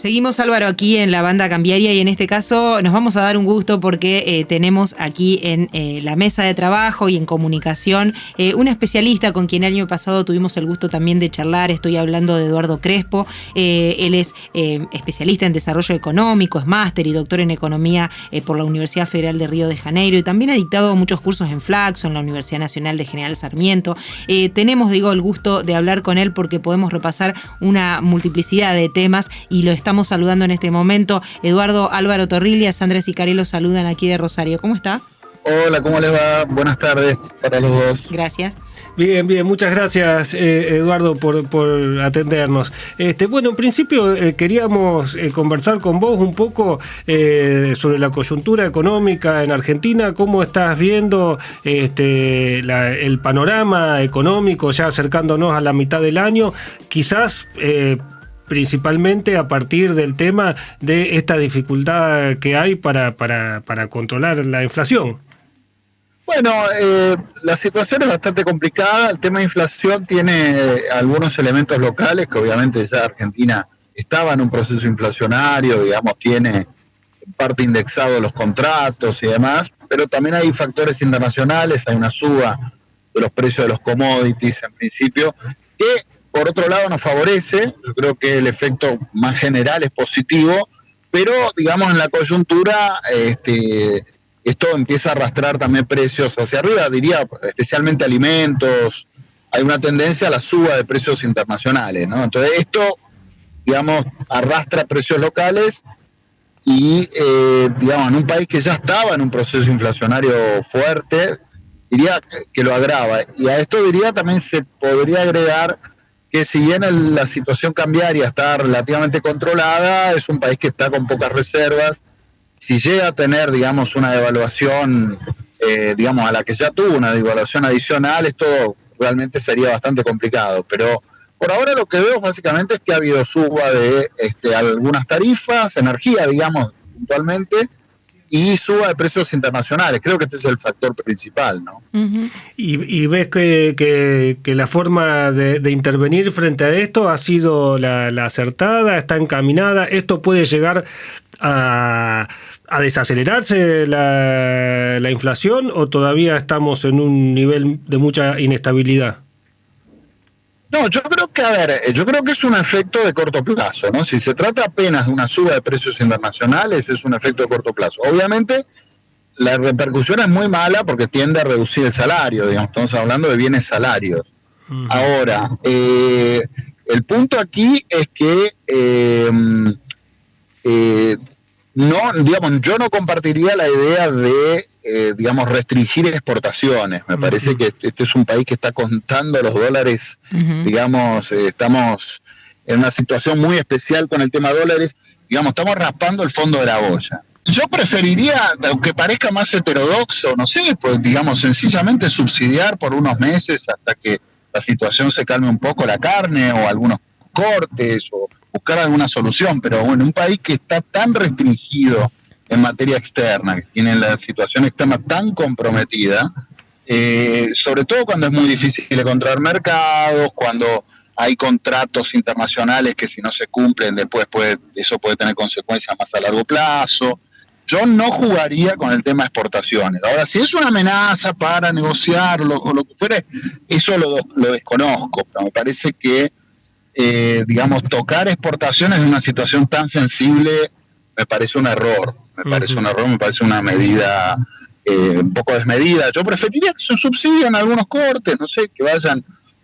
Seguimos, Álvaro, aquí en la banda cambiaria y en este caso nos vamos a dar un gusto porque tenemos aquí en la mesa de trabajo y en comunicación una especialista con quien el año pasado tuvimos el gusto también de charlar. Estoy hablando de Eduardo Crespo. Él es especialista en desarrollo económico, es máster y doctor en economía por la Universidad Federal de Río de Janeiro y también ha dictado muchos cursos en Flaxo, en la Universidad Nacional de General Sarmiento. Tenemos, el gusto de hablar con él porque podemos repasar una multiplicidad de temas y lo estamos saludando en este momento. Eduardo, Álvaro Torriglia, Sandra Sicarelli los saludan aquí de Rosario. ¿Cómo está? Hola, ¿cómo les va? Buenas tardes para los dos. Gracias. Bien, muchas gracias Eduardo por atendernos. Bueno, en principio queríamos conversar con vos un poco sobre la coyuntura económica en Argentina, cómo estás viendo el panorama económico ya acercándonos a la mitad del año, quizás principalmente a partir del tema de esta dificultad que hay para controlar la inflación. Bueno, la situación es bastante complicada. El tema de inflación tiene algunos elementos locales, que obviamente ya Argentina estaba en un proceso inflacionario, digamos, tiene en parte indexado los contratos y demás, pero también hay factores internacionales, hay una suba de los precios de los commodities en principio, que por otro lado nos favorece. Yo creo que el efecto más general es positivo, pero digamos en la coyuntura esto empieza a arrastrar también precios hacia arriba, diría especialmente alimentos. Hay una tendencia a la suba de precios internacionales, ¿no? Entonces esto, digamos, arrastra precios locales y, digamos, en un país que ya estaba en un proceso inflacionario fuerte, diría que lo agrava. Y a esto diría también se podría agregar que si bien la situación cambiaria está relativamente controlada, es un país que está con pocas reservas. Si llega a tener, digamos, una devaluación, digamos, a la que ya tuvo una devaluación adicional, esto realmente sería bastante complicado. Pero por ahora lo que veo básicamente es que ha habido suba de algunas tarifas, energía, digamos, puntualmente, y suba de precios internacionales. Creo que este es el factor principal, ¿no? Uh-huh. ¿Y ves que la forma de intervenir frente a esto ha sido la acertada, está encaminada? ¿Esto puede llegar a desacelerarse la inflación o todavía estamos en un nivel de mucha inestabilidad? No, yo creo que es un efecto de corto plazo, ¿no? Si se trata apenas de una suba de precios internacionales, es un efecto de corto plazo. Obviamente, la repercusión es muy mala porque tiende a reducir el salario, digamos, estamos hablando de bienes salarios. Uh-huh. Ahora, el punto aquí es que yo no compartiría la idea de, restringir exportaciones. Me parece que este es un país que está contando los dólares, digamos, estamos en una situación muy especial con el tema dólares, digamos, estamos raspando el fondo de la olla. Yo preferiría, aunque parezca más heterodoxo, no sé, pues digamos, sencillamente subsidiar por unos meses hasta que la situación se calme un poco la carne o algunos cortes o buscar alguna solución, pero bueno, un país que está tan restringido en materia externa, que tiene la situación externa tan comprometida, sobre todo cuando es muy difícil encontrar mercados, cuando hay contratos internacionales que si no se cumplen después eso puede tener consecuencias más a largo plazo. Yo no jugaría con el tema de exportaciones. Ahora, si es una amenaza para negociarlo o lo que fuere, eso lo desconozco, pero me parece que tocar exportaciones en una situación tan sensible me parece un error, me parece una medida un poco desmedida. Yo preferiría que se subsidien algunos cortes, no sé, que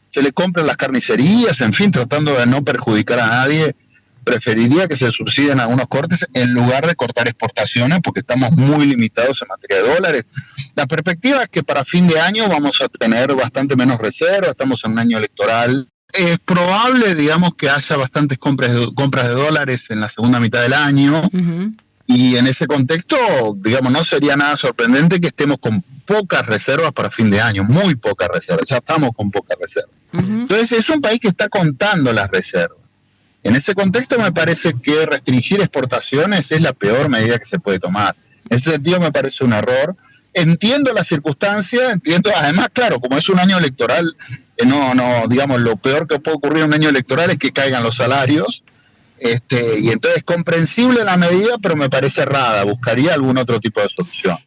se le compren las carnicerías, en fin, tratando de no perjudicar a nadie. Preferiría que se subsidien algunos cortes en lugar de cortar exportaciones, porque estamos muy limitados en materia de dólares. La perspectiva es que para fin de año vamos a tener bastante menos reservas, estamos en un año electoral. Es probable, digamos, que haya bastantes compras de dólares en la segunda mitad del año. Uh-huh. Y en ese contexto, digamos, no sería nada sorprendente que estemos con pocas reservas para fin de año, muy pocas reservas, ya estamos con pocas reservas. Uh-huh. Entonces es un país que está contando las reservas. En ese contexto me parece que restringir exportaciones es la peor medida que se puede tomar. En ese sentido me parece un error. Entiendo las circunstancias, además, claro, como es un año electoral, digamos, lo peor que puede ocurrir en un año electoral es que caigan los salarios. Y entonces es comprensible la medida, pero me parece errada. Buscaría algún otro tipo de solución.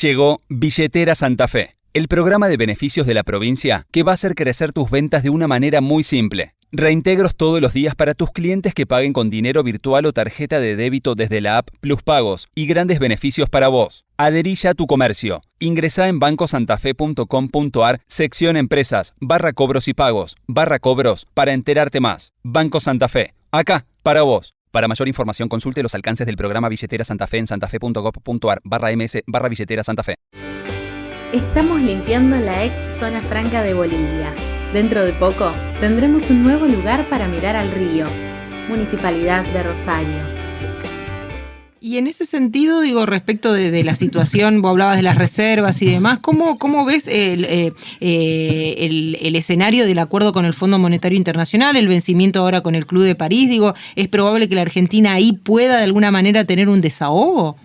Llegó Billetera Santa Fe, el programa de beneficios de la provincia que va a hacer crecer tus ventas de una manera muy simple. Reintegros todos los días para tus clientes que paguen con dinero virtual o tarjeta de débito desde la app Plus Pagos y grandes beneficios para vos. Adherí ya a tu comercio. Ingresá en bancosantafe.com.ar, sección empresas, /cobros y pagos, /cobros para enterarte más. Banco Santa Fe, acá, para vos. Para mayor información consulte los alcances del programa Billetera Santa Fe en santafe.gov.ar /ms/billetera Santa Fe. Estamos limpiando la ex zona franca de Bolivia. Dentro de poco tendremos un nuevo lugar para mirar al río. Municipalidad de Rosario. Y en ese sentido, digo, respecto de la situación, vos hablabas de las reservas y demás, ¿cómo ves el escenario del acuerdo con el Fondo Monetario Internacional, el vencimiento ahora con el Club de París? Digo, ¿es probable que la Argentina ahí pueda de alguna manera tener un desahogo?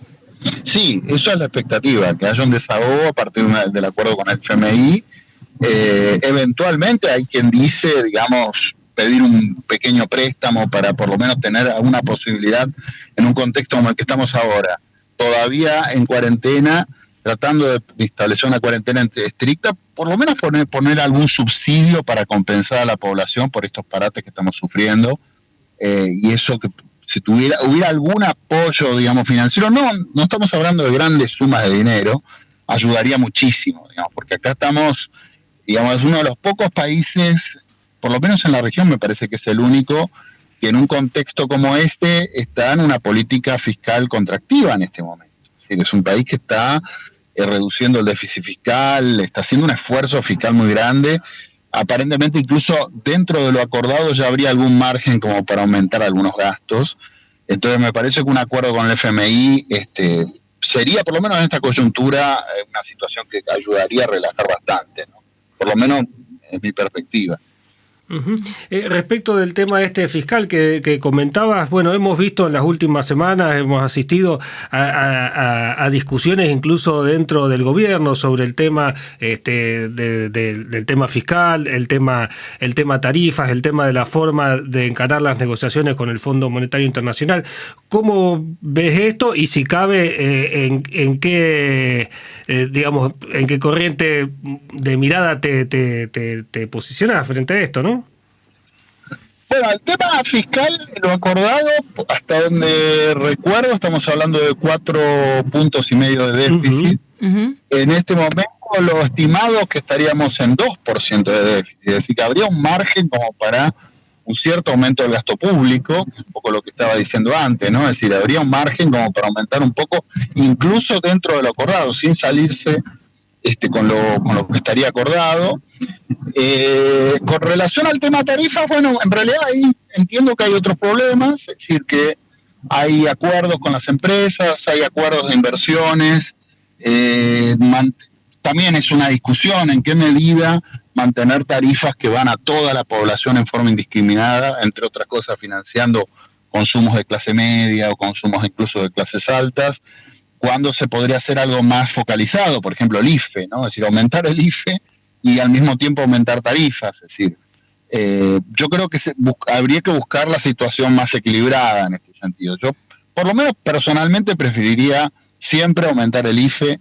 Sí, eso es la expectativa, que haya un desahogo a partir del acuerdo con el FMI. Eventualmente hay quien dice, digamos, pedir un pequeño préstamo para por lo menos tener alguna posibilidad en un contexto como el que estamos ahora, todavía en cuarentena, tratando de establecer una cuarentena estricta, por lo menos poner algún subsidio para compensar a la población por estos parates que estamos sufriendo, y eso que si hubiera algún apoyo, digamos, financiero, no estamos hablando de grandes sumas de dinero, ayudaría muchísimo, digamos, porque acá estamos, digamos, es uno de los pocos países, por lo menos en la región me parece que es el único, que en un contexto como este está en una política fiscal contractiva en este momento. Es decir, es un país que está reduciendo el déficit fiscal, está haciendo un esfuerzo fiscal muy grande. Aparentemente incluso dentro de lo acordado ya habría algún margen como para aumentar algunos gastos. Entonces me parece que un acuerdo con el FMI sería, por lo menos en esta coyuntura, una situación que ayudaría a relajar bastante, ¿no? Por lo menos es mi perspectiva. Uh-huh. Respecto del tema fiscal que comentabas, bueno, hemos visto en las últimas semanas, hemos asistido a discusiones incluso dentro del gobierno sobre el tema del tema fiscal, el tema tarifas, el tema de la forma de encarar las negociaciones con el Fondo Monetario Internacional. ¿Cómo ves esto y si cabe en qué digamos en qué corriente de mirada te posicionas frente a esto, ¿no? Bueno, el tema fiscal, lo acordado, hasta donde recuerdo, estamos hablando de 4,5 puntos de déficit. Uh-huh. En este momento, lo estimado es que estaríamos en 2% de déficit, es decir, que habría un margen como para un cierto aumento del gasto público, que es un poco lo que estaba diciendo antes, ¿no? Es decir, habría un margen como para aumentar un poco, incluso dentro de lo acordado, sin salirse con lo que estaría acordado. Con relación al tema tarifas, bueno, en realidad ahí entiendo que hay otros problemas, es decir, que hay acuerdos con las empresas, hay acuerdos de inversiones, también es una discusión en qué medida mantener tarifas que van a toda la población en forma indiscriminada, entre otras cosas financiando consumos de clase media o consumos incluso de clases altas, cuando se podría hacer algo más focalizado, por ejemplo el IFE, ¿no? Es decir, aumentar el IFE y al mismo tiempo aumentar tarifas. Es decir, yo creo que habría que buscar la situación más equilibrada en este sentido. Yo, por lo menos personalmente, preferiría siempre aumentar el IFE, es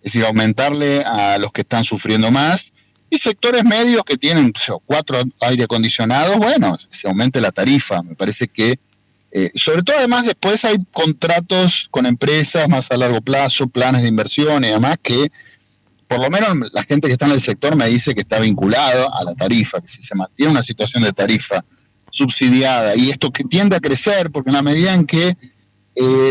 decir, aumentarle a los que están sufriendo más, y sectores medios que tienen 4 aire acondicionados, bueno, se aumente la tarifa. Me parece que sobre todo además después hay contratos con empresas más a largo plazo, planes de inversión y demás que por lo menos la gente que está en el sector me dice que está vinculado a la tarifa, que si se mantiene una situación de tarifa subsidiada y esto que tiende a crecer porque en la medida en que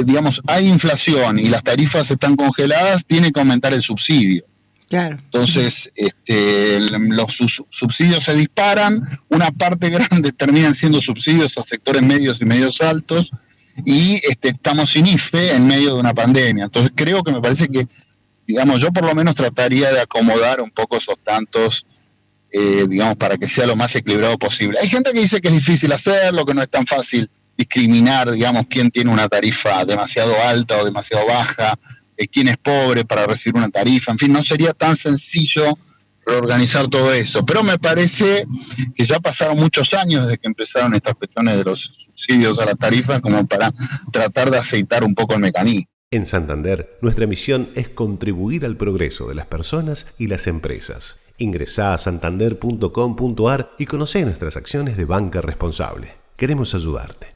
digamos hay inflación y las tarifas están congeladas tiene que aumentar el subsidio. Claro. Entonces, los subsidios se disparan, una parte grande terminan siendo subsidios a sectores medios y medios altos, y estamos sin IFE en medio de una pandemia. Entonces, me parece que, digamos, yo por lo menos trataría de acomodar un poco esos tantos, digamos, para que sea lo más equilibrado posible. Hay gente que dice que es difícil hacerlo, que no es tan fácil discriminar, digamos, quién tiene una tarifa demasiado alta o demasiado baja, quién es pobre para recibir una tarifa, en fin, no sería tan sencillo reorganizar todo eso. Pero me parece que ya pasaron muchos años desde que empezaron estas cuestiones de los subsidios a las tarifas como para tratar de aceitar un poco el mecanismo. En Santander, nuestra misión es contribuir al progreso de las personas y las empresas. Ingresá a santander.com.ar y conocé nuestras acciones de banca responsable. Queremos ayudarte.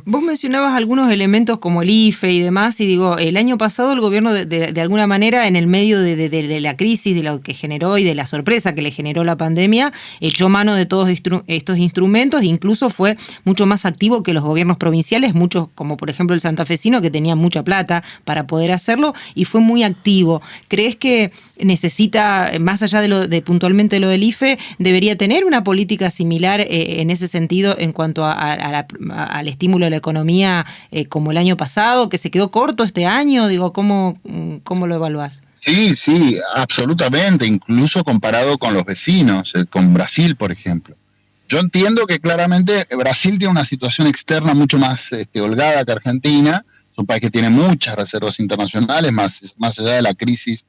Vos mencionabas algunos elementos como el IFE y demás, y digo, el año pasado el gobierno de alguna manera, en el medio de la crisis, de lo que generó y de la sorpresa que le generó la pandemia, echó mano de todos estos instrumentos, incluso fue mucho más activo que los gobiernos provinciales, muchos, como por ejemplo el santafesino, que tenía mucha plata para poder hacerlo, y fue muy activo. ¿Crees que necesita, más allá de puntualmente lo del IFE, debería tener una política similar en ese sentido en cuanto al estímulo de la economía como el año pasado, que se quedó corto este año? Digo, ¿cómo lo evaluás? Sí, absolutamente, incluso comparado con los vecinos, con Brasil, por ejemplo. Yo entiendo que claramente Brasil tiene una situación externa mucho más holgada que Argentina, es un país que tiene muchas reservas internacionales, más allá de la crisis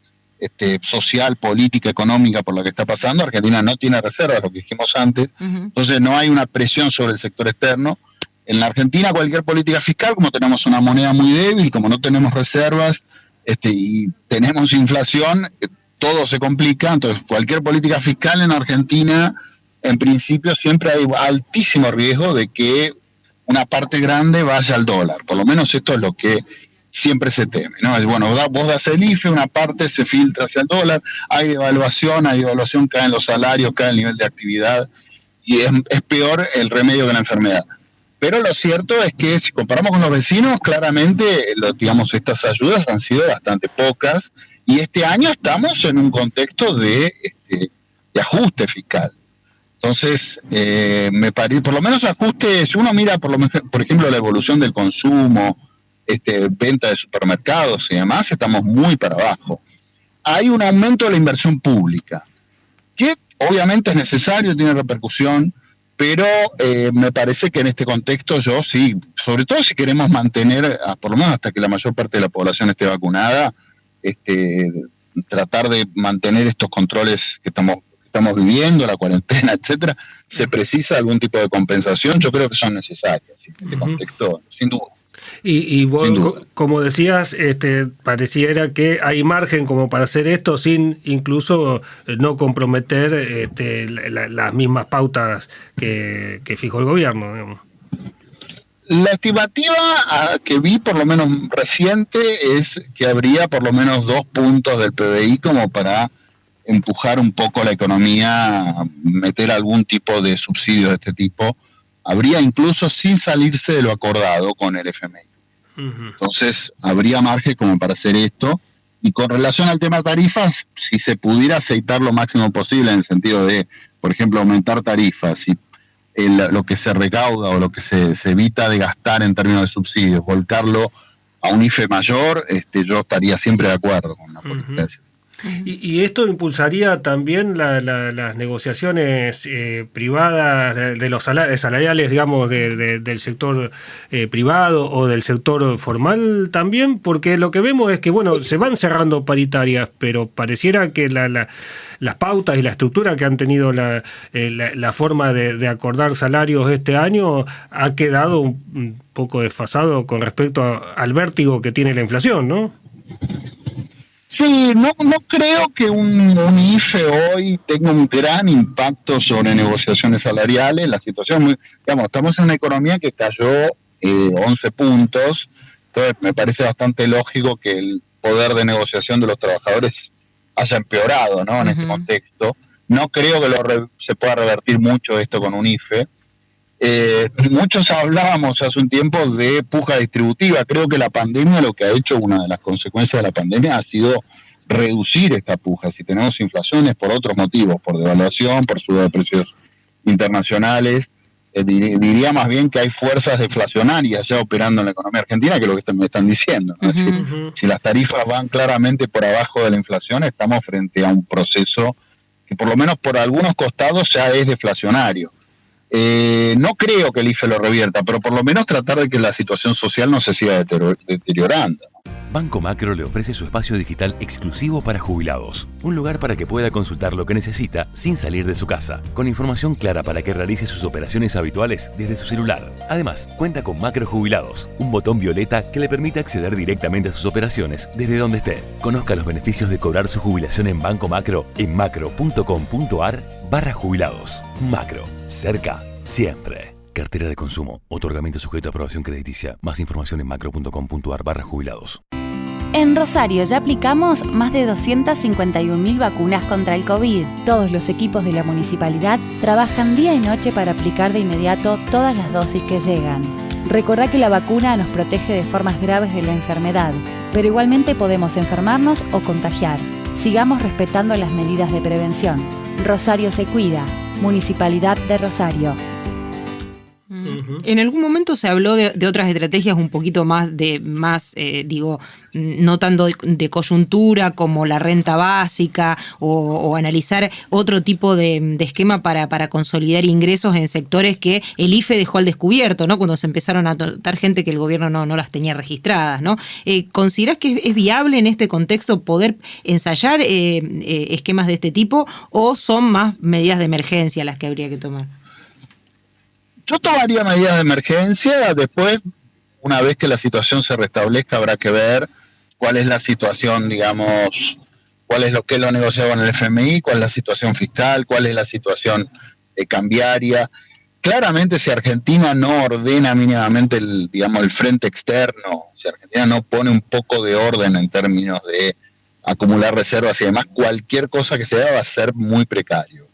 social, política, económica por la que está pasando. Argentina no tiene reservas, lo que dijimos antes, entonces no hay una presión sobre el sector externo. En la Argentina cualquier política fiscal, como tenemos una moneda muy débil, como no tenemos reservas y tenemos inflación, todo se complica. Entonces cualquier política fiscal en Argentina, en principio siempre hay altísimo riesgo de que una parte grande vaya al dólar. Por lo menos esto es lo que siempre se teme, ¿no? Bueno, vos das el IFE, una parte se filtra hacia el dólar, hay devaluación, caen los salarios, cae el nivel de actividad, y es peor el remedio que la enfermedad. Pero lo cierto es que si comparamos con los vecinos, claramente, estas ayudas han sido bastante pocas, y este año estamos en un contexto de ajuste fiscal. Entonces, me parece, por lo menos ajuste, si uno mira, por ejemplo, la evolución del consumo, venta de supermercados y demás, estamos muy para abajo. Hay un aumento de la inversión pública, que obviamente es necesario, tiene repercusión, pero me parece que en este contexto sobre todo si queremos mantener, por lo menos hasta que la mayor parte de la población esté vacunada, tratar de mantener estos controles que estamos viviendo, la cuarentena, etcétera, se precisa algún tipo de compensación. Yo creo que son necesarias en este contexto, sin duda. Y vos, como decías, pareciera que hay margen como para hacer esto sin incluso no comprometer las mismas pautas que fijó el gobierno, digamos. La estimativa que vi, por lo menos reciente, es que habría por lo menos 2 puntos del PBI como para empujar un poco la economía, meter algún tipo de subsidio de este tipo. Habría incluso sin salirse de lo acordado con el FMI. Entonces, habría margen como para hacer esto. Y con relación al tema tarifas, si se pudiera aceitar lo máximo posible en el sentido de, por ejemplo, aumentar tarifas y lo que se recauda o lo que se evita de gastar en términos de subsidios, volcarlo a un IFE mayor, yo estaría siempre de acuerdo con una política de ese tipo. Y esto impulsaría también las negociaciones privadas de los salariales, digamos, del sector privado o del sector formal también, porque lo que vemos es que, bueno, se van cerrando paritarias, pero pareciera que las pautas y la estructura que han tenido la forma de acordar salarios este año ha quedado un poco desfasado con respecto al vértigo que tiene la inflación, ¿no? Sí, no creo que un IFE hoy tenga un gran impacto sobre negociaciones salariales. La situación estamos en una economía que cayó 11 puntos, entonces me parece bastante lógico que el poder de negociación de los trabajadores haya empeorado, ¿no? En este contexto. No creo que se pueda revertir mucho esto con un IFE. Muchos hablábamos hace un tiempo de puja distributiva. Creo que la pandemia, lo que ha hecho, una de las consecuencias de la pandemia ha sido reducir esta puja. Si tenemos inflaciones por otros motivos, por devaluación, por suba de precios internacionales, diría más bien que hay fuerzas deflacionarias ya operando en la economía argentina, que es lo que me están diciendo, ¿no? Es decir, si las tarifas van claramente por abajo de la inflación, estamos frente a un proceso que por lo menos por algunos costados ya es deflacionario. No creo que el IFE lo revierta, pero por lo menos tratar de que la situación social no se siga deteriorando. Banco Macro le ofrece su espacio digital exclusivo para jubilados. Un lugar para que pueda consultar lo que necesita sin salir de su casa, con información clara para que realice sus operaciones habituales desde su celular. Además, cuenta con Macro Jubilados, un botón violeta que le permite acceder directamente a sus operaciones desde donde esté. Conozca los beneficios de cobrar su jubilación en Banco Macro en macro.com.ar/jubilados. Macro, cerca, siempre. Cartera de consumo. Otorgamiento sujeto a aprobación crediticia. Más información en macro.com.ar/jubilados. En Rosario ya aplicamos más de 251.000 vacunas contra el COVID. Todos los equipos de la municipalidad trabajan día y noche para aplicar de inmediato todas las dosis que llegan. Recordá que la vacuna nos protege de formas graves de la enfermedad, pero igualmente podemos enfermarnos o contagiar. Sigamos respetando las medidas de prevención. Rosario se cuida. Municipalidad de Rosario. En algún momento se habló de otras estrategias un poquito más no tanto de coyuntura como la renta básica o analizar otro tipo de esquema para consolidar ingresos en sectores que el IFE dejó al descubierto, ¿no? Cuando se empezaron a notar gente que el gobierno no las tenía registradas, ¿no? ¿Considerás que es viable en este contexto poder ensayar esquemas de este tipo o son más medidas de emergencia las que habría que tomar? Yo tomaría medidas de emergencia, después, una vez que la situación se restablezca, habrá que ver cuál es la situación, digamos, cuál es lo negociado en el FMI, cuál es la situación fiscal, cuál es la situación cambiaria. Claramente, si Argentina no ordena mínimamente el frente externo, si Argentina no pone un poco de orden en términos de acumular reservas y demás, cualquier cosa que se haga va a ser muy precario.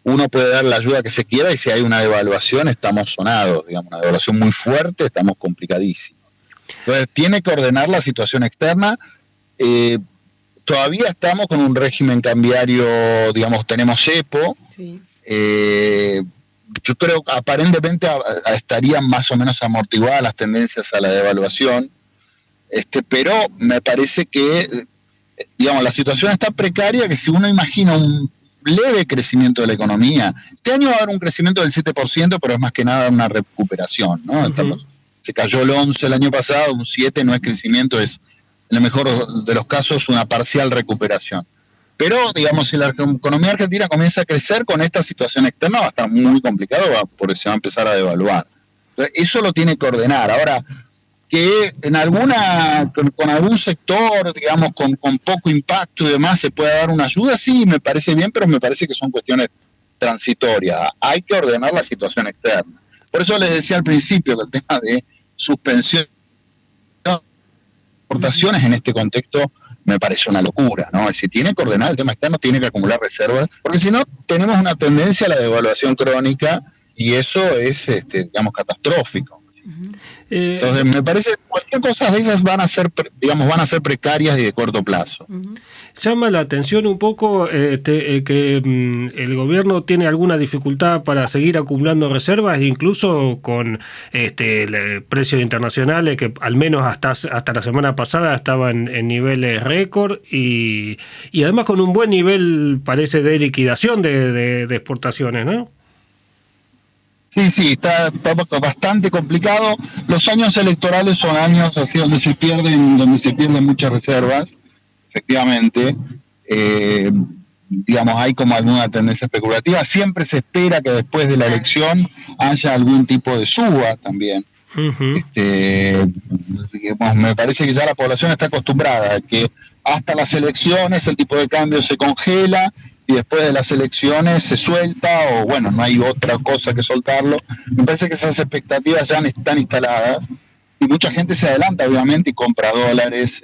Uno puede dar la ayuda que se quiera y si hay una devaluación estamos sonados, una devaluación muy fuerte, estamos complicadísimos. Entonces tiene que ordenar la situación externa. Todavía estamos con un régimen cambiario, tenemos cepo. Sí. Yo creo que aparentemente estarían más o menos amortiguadas las tendencias a la devaluación, pero me parece que la situación está precaria, que si uno imagina un leve crecimiento de la economía. Este año va a haber un crecimiento del 7%, pero es más que nada una recuperación, ¿no? Se cayó el 11% el año pasado, un 7% no es crecimiento, es en el mejor de los casos una parcial recuperación. Pero, si la economía argentina comienza a crecer con esta situación externa va a estar muy complicado porque se va a empezar a devaluar. Entonces, eso lo tiene que ordenar. Ahora, que con algún sector, con poco impacto y demás, se pueda dar una ayuda, sí, me parece bien, pero me parece que son cuestiones transitorias. Hay que ordenar la situación externa. Por eso les decía al principio que el tema de suspensión de exportaciones en este contexto me parece una locura, ¿no? Si tiene que ordenar el tema externo, tiene que acumular reservas, porque si no, tenemos una tendencia a la devaluación crónica y eso es, catastrófico. Entonces me parece que cualquier cosa de esas van a ser precarias y de corto plazo. Llama la atención un poco que el gobierno tiene alguna dificultad para seguir acumulando reservas, incluso con precios internacionales que al menos hasta la semana pasada estaban en niveles récord y además con un buen nivel, parece, de liquidación de exportaciones, ¿no? Sí, está bastante complicado. Los años electorales son años así donde se pierden muchas reservas, efectivamente. Hay como alguna tendencia especulativa. Siempre se espera que después de la elección haya algún tipo de suba también. Uh-huh. Me parece que ya la población está acostumbrada a que hasta las elecciones el tipo de cambio se congela y después de las elecciones se suelta o no hay otra cosa que soltarlo. Me parece que esas expectativas ya están instaladas y mucha gente se adelanta obviamente y compra dólares,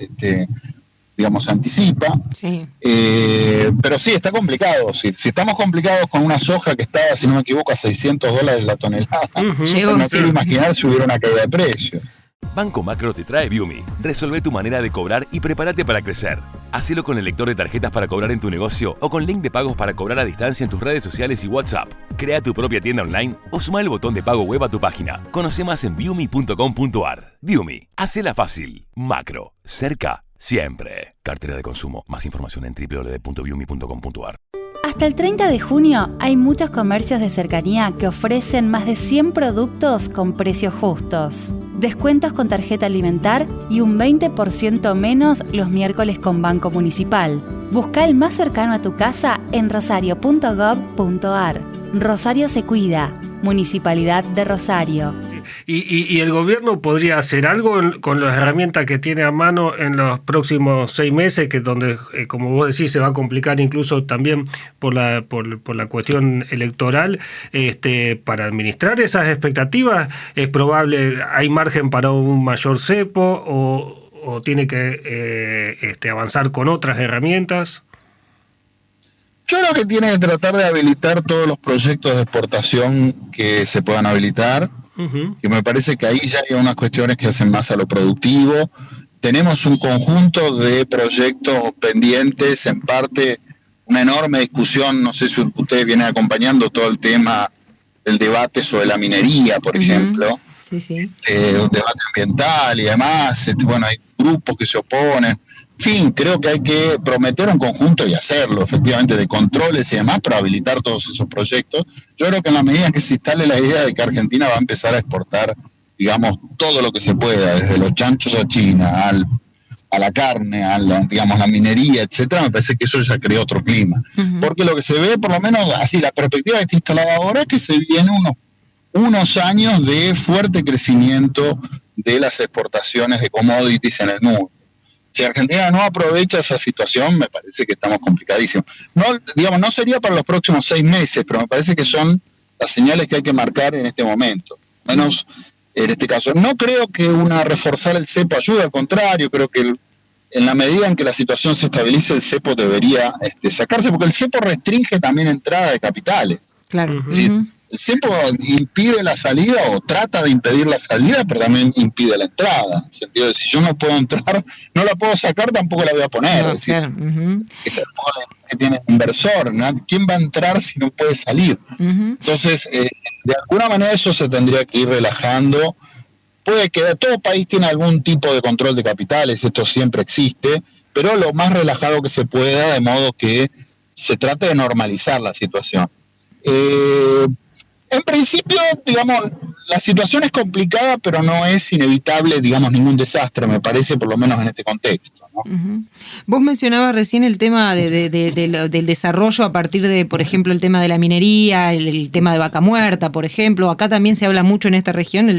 anticipa. Sí. Pero sí, está complicado. Si estamos complicados con una soja que estaba, si no me equivoco, a $600 la tonelada, no quiero imaginar si hubiera una caída de precio. Banco Macro te trae Viumi. Resolvé tu manera de cobrar y prepárate para crecer. Hacelo con el lector de tarjetas para cobrar en tu negocio o con link de pagos para cobrar a distancia en tus redes sociales y WhatsApp. Crea tu propia tienda online o suma el botón de pago web a tu página. Conoce más en viumi.com.ar. Viumi, hacela fácil. Macro, cerca, Siempre. Cartera de consumo. Más información en www.viumi.com.ar. Hasta el 30 de junio hay muchos comercios de cercanía que ofrecen más de 100 productos con precios justos. Descuentos con tarjeta alimentar y un 20% menos los miércoles con Banco Municipal. Busca el más cercano a tu casa en rosario.gov.ar. Rosario se cuida. Municipalidad de Rosario. ¿Y el gobierno podría hacer algo con las herramientas que tiene a mano en los próximos 6 meses, que donde, como vos decís, se va a complicar incluso también por la cuestión electoral, para administrar esas expectativas? ¿Es probable, hay margen para un mayor cepo o tiene que avanzar con otras herramientas? Yo creo que tiene que tratar de habilitar todos los proyectos de exportación que se puedan habilitar. Que me parece que ahí ya hay unas cuestiones que hacen más a lo productivo. Tenemos un conjunto de proyectos pendientes, en parte una enorme discusión, no sé si ustedes vienen acompañando todo el tema del debate sobre la minería, por ejemplo. Sí. Un debate ambiental y demás. Bueno, hay grupos que se oponen. En fin, creo que hay que prometer un conjunto y hacerlo, efectivamente, de controles y demás para habilitar todos esos proyectos. Yo creo que en la medida que se instale la idea de que Argentina va a empezar a exportar, digamos, todo lo que se pueda, desde los chanchos a China, a la carne, a la minería, etcétera, me parece que eso ya creó otro clima. Porque lo que se ve, por lo menos así, la perspectiva que está instalada ahora es que se vienen unos años de fuerte crecimiento de las exportaciones de commodities en el mundo. Si Argentina no aprovecha esa situación, me parece que estamos complicadísimos. No sería para los próximos 6 meses, pero me parece que son las señales que hay que marcar en este momento. Menos en este caso. No creo que reforzar el cepo ayude, al contrario, creo que en la medida en que la situación se estabilice, el cepo debería sacarse, porque el cepo restringe también entrada de capitales. Claro. Es decir, el cepo impide la salida o trata de impedir la salida, pero también impide la entrada. En el sentido de si yo no puedo entrar, no la puedo sacar, tampoco la voy a poner. Es decir, que tiene inversor, ¿no? ¿Quién va a entrar si no puede salir? Entonces, de alguna manera eso se tendría que ir relajando. Puede que todo país tiene algún tipo de control de capitales, esto siempre existe, pero lo más relajado que se pueda, de modo que se trate de normalizar la situación. En principio, digamos, la situación es complicada, pero no es inevitable, digamos, ningún desastre, me parece, por lo menos en este contexto, ¿no? Vos mencionabas recién el tema del desarrollo a partir de, por ejemplo, el tema de la minería, el tema de Vaca Muerta, por ejemplo. Acá también se habla mucho en esta región,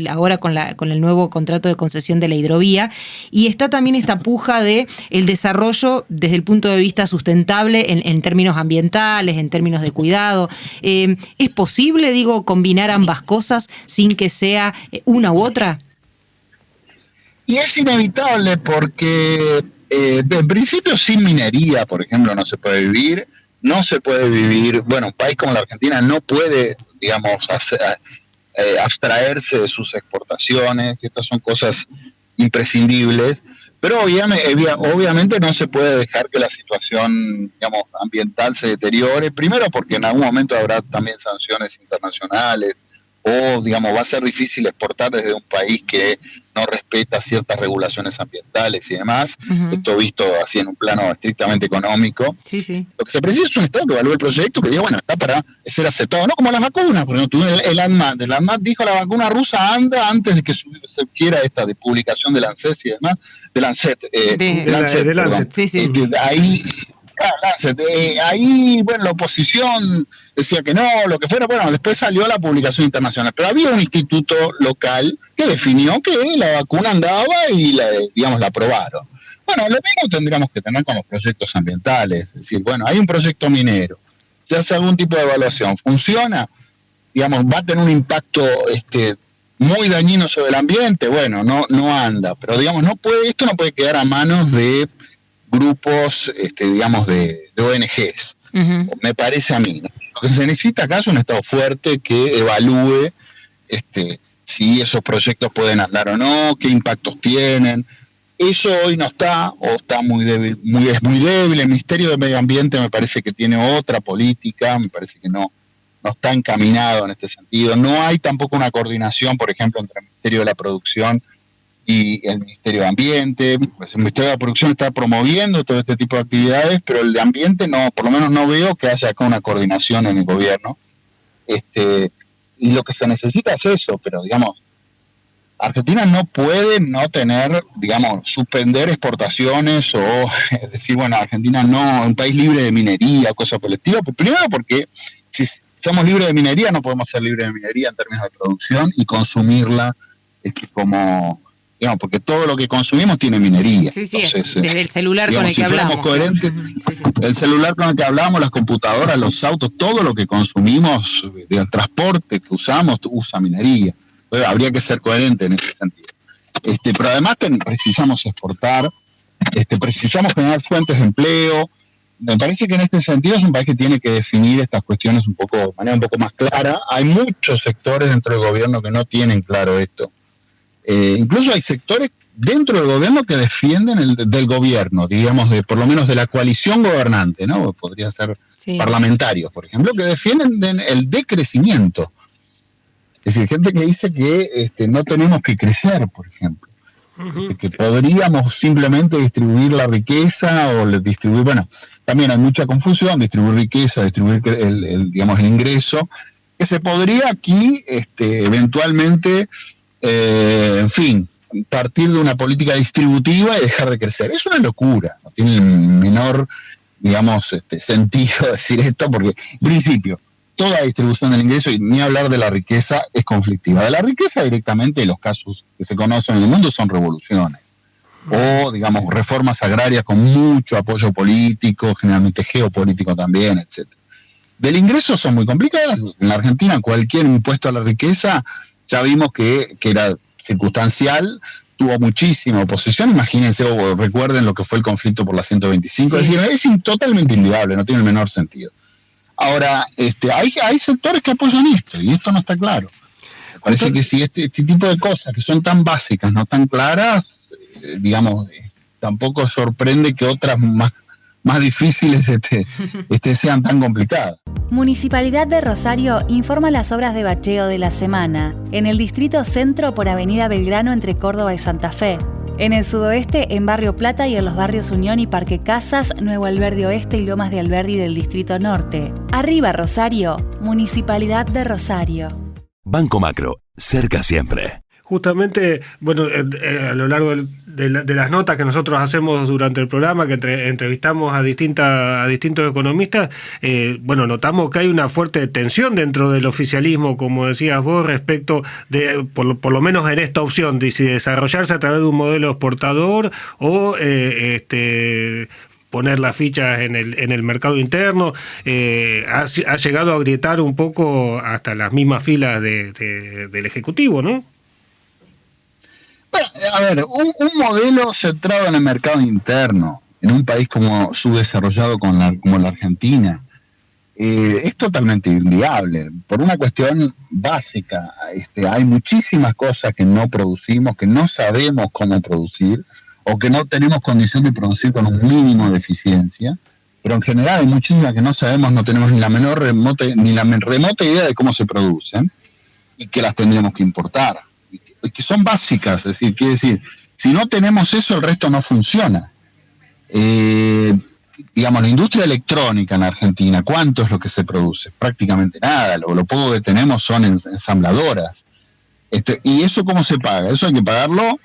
ahora con el nuevo contrato de concesión de la hidrovía, y está también esta puja de el desarrollo desde el punto de vista sustentable en términos ambientales, en términos de cuidado. ¿Es posible, combinar ambas cosas sin que sea una u otra? Y es inevitable porque, en principio, sin minería, por ejemplo, no se puede vivir. Bueno, un país como la Argentina no puede, digamos, abstraerse de sus exportaciones. Estas son cosas imprescindibles. Pero obviamente no se puede dejar que la situación, digamos, ambiental se deteriore. Primero porque en algún momento habrá también sanciones internacionales o, digamos, va a ser difícil exportar desde un país que no respeta ciertas regulaciones ambientales y demás. Esto visto así en un plano estrictamente económico. Sí. Lo que se precisa es un Estado que evalúe el proyecto, que diga, bueno, está para ser aceptado. No como las vacunas, porque el ANMAT. El ANMAT dijo la vacuna rusa anda antes de que se quiera esta de publicación de Lancet y demás. De Lancet. Sí. Ahí, bueno, la oposición decía que no, lo que fuera, bueno, después salió la publicación internacional, pero había un instituto local que definió que la vacuna andaba y la aprobaron. Bueno, lo mismo tendríamos que tener con los proyectos ambientales, es decir, bueno, hay un proyecto minero, se hace algún tipo de evaluación, funciona, digamos, va a tener un impacto muy dañino sobre el ambiente, bueno, no anda, pero digamos, esto no puede quedar a manos de grupos, digamos, de ONGs, me parece a mí, ¿no? Lo que se necesita acá es un Estado fuerte que evalúe si esos proyectos pueden andar o no, qué impactos tienen. Eso hoy no está, o está muy débil, es muy débil. El Ministerio de Medio Ambiente me parece que tiene otra política, me parece que no está encaminado en este sentido. No hay tampoco una coordinación, por ejemplo, entre el Ministerio de la Producción y y el Ministerio de Ambiente, pues el Ministerio de Producción está promoviendo todo este tipo de actividades, pero el de Ambiente no, por lo menos no veo que haya acá una coordinación en el gobierno. Y lo que se necesita es eso, pero digamos, Argentina no puede no tener, digamos, suspender exportaciones o decir, bueno, Argentina no, un país libre de minería, cosas por el estilo. Primero porque si somos libres de minería, no podemos ser libres de minería en términos de producción y consumirla como, digamos, porque todo lo que consumimos tiene minería. Sí, entonces, desde el celular, digamos, con el que hablamos. Si fuéramos coherentes, el celular con el que hablamos, las computadoras, los autos, todo lo que consumimos, del transporte que usamos, usa minería. Entonces, habría que ser coherente en ese sentido. Pero además precisamos exportar, precisamos generar fuentes de empleo. Me parece que en este sentido es un país que tiene que definir estas cuestiones de manera un poco más clara. Hay muchos sectores dentro del gobierno que no tienen claro esto. Incluso hay sectores dentro del gobierno que defienden del gobierno, digamos, por lo menos de la coalición gobernante, ¿no? Podría ser parlamentarios, por ejemplo, que defienden el decrecimiento. Es decir, gente que dice que no tenemos que crecer, por ejemplo. Que podríamos simplemente distribuir la riqueza o distribuir, bueno, también hay mucha confusión, distribuir riqueza, distribuir el ingreso, que se podría aquí eventualmente, en fin, partir de una política distributiva y dejar de crecer. Es una locura, no tiene el menor, digamos, sentido decir esto, porque en principio toda distribución del ingreso, y ni hablar de la riqueza, es conflictiva. De la riqueza directamente, los casos que se conocen en el mundo son revoluciones o, digamos, reformas agrarias con mucho apoyo político, generalmente geopolítico también, etc. Del ingreso son muy complicadas. En la Argentina cualquier impuesto a la riqueza ya vimos que era circunstancial, tuvo muchísima oposición. Imagínense o recuerden lo que fue el conflicto por la 125. Sí. Es decir, es totalmente inviable, no tiene el menor sentido. Ahora, hay sectores que apoyan esto, y esto no está claro. Me parece que si este tipo de cosas que son tan básicas, no tan claras, digamos, tampoco sorprende que otras más difíciles sean tan complicadas. Municipalidad de Rosario informa las obras de bacheo de la semana. En el Distrito Centro por Avenida Belgrano entre Córdoba y Santa Fe. En el sudoeste, en Barrio Plata y en los barrios Unión y Parque Casas, Nuevo Alberdi Oeste y Lomas de Alberdi del Distrito Norte. Arriba Rosario, Municipalidad de Rosario. Banco Macro, cerca siempre. Justamente, bueno, a lo largo de las notas que nosotros hacemos durante el programa, que entrevistamos a distintos economistas, bueno, notamos que hay una fuerte tensión dentro del oficialismo, como decías vos, respecto de, por lo menos en esta opción, de si desarrollarse a través de un modelo exportador o poner las fichas en el mercado interno. Ha llegado a agrietar un poco hasta las mismas filas del Ejecutivo, ¿no? Bueno, a ver, un modelo centrado en el mercado interno, en un país como subdesarrollado como la Argentina, es totalmente inviable. Por una cuestión básica, hay muchísimas cosas que no producimos, que no sabemos cómo producir, o que no tenemos condición de producir con un mínimo de eficiencia, pero en general hay muchísimas que no sabemos, no tenemos ni la remota idea de cómo se producen, y que las tendríamos que importar. Que son básicas, es decir, quiere decir, si no tenemos eso, el resto no funciona. Digamos, la industria electrónica en Argentina, ¿cuánto es lo que se produce? Prácticamente nada, lo poco que tenemos son ensambladoras. ¿Y eso cómo se paga? Eso hay que pagarlo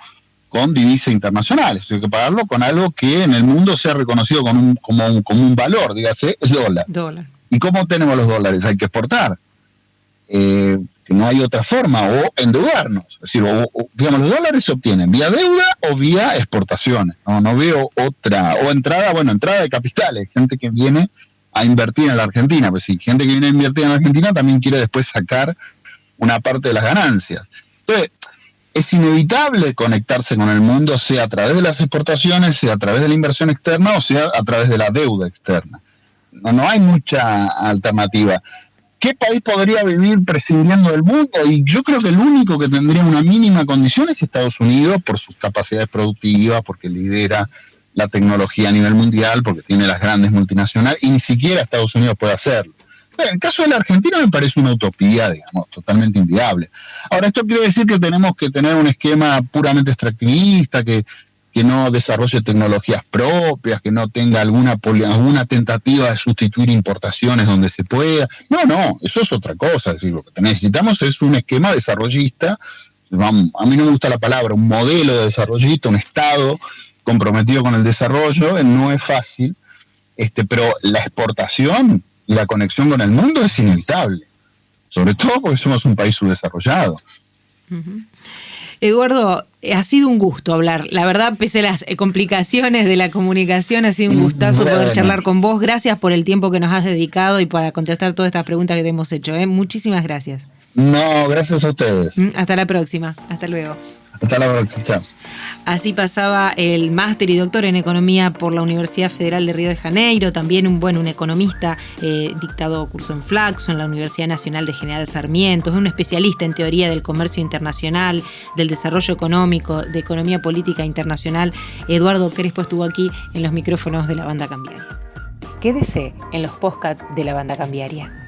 con divisa internacional, eso hay que pagarlo con algo que en el mundo sea reconocido como un valor, dígase, el dólar. ¿Y cómo tenemos los dólares? Hay que exportar. Que no hay otra forma, o endeudarnos. Es decir, digamos, los dólares se obtienen vía deuda o vía exportaciones. No veo otra, o entrada de capitales, gente que viene a invertir en la Argentina. Pues si gente que viene a invertir en la Argentina también quiere después sacar una parte de las ganancias. Entonces, es inevitable conectarse con el mundo, sea a través de las exportaciones, sea a través de la inversión externa, o sea a través de la deuda externa. No hay mucha alternativa. ¿Qué país podría vivir prescindiendo del mundo? Y yo creo que el único que tendría una mínima condición es Estados Unidos, por sus capacidades productivas, porque lidera la tecnología a nivel mundial, porque tiene las grandes multinacionales, y ni siquiera Estados Unidos puede hacerlo. En el caso de la Argentina me parece una utopía, digamos, totalmente inviable. Ahora, esto quiere decir que tenemos que tener un esquema puramente extractivista, que no desarrolle tecnologías propias, que no tenga alguna tentativa de sustituir importaciones donde se pueda. No, eso es otra cosa. Es decir, lo que necesitamos es un esquema desarrollista. A mí no me gusta la palabra, un modelo de desarrollista, un Estado comprometido con el desarrollo. No es fácil, pero la exportación y la conexión con el mundo es inevitable, sobre todo porque somos un país subdesarrollado. Uh-huh. Eduardo, ha sido un gusto hablar. La verdad, pese a las complicaciones de la comunicación, ha sido un gustazo poder charlar con vos. Gracias por el tiempo que nos has dedicado y para contestar todas estas preguntas que te hemos hecho. Muchísimas gracias. No, gracias a ustedes. Hasta la próxima. Hasta luego. Hasta la próxima. Chao. Así pasaba el máster y doctor en Economía por la Universidad Federal de Río de Janeiro, también un economista dictado curso en Flaxo, en la Universidad Nacional de General Sarmiento, es un especialista en teoría del comercio internacional, del desarrollo económico, de economía política internacional. Eduardo Crespo estuvo aquí en los micrófonos de la Banda Cambiaria. Quédese en los podcasts de la Banda Cambiaria.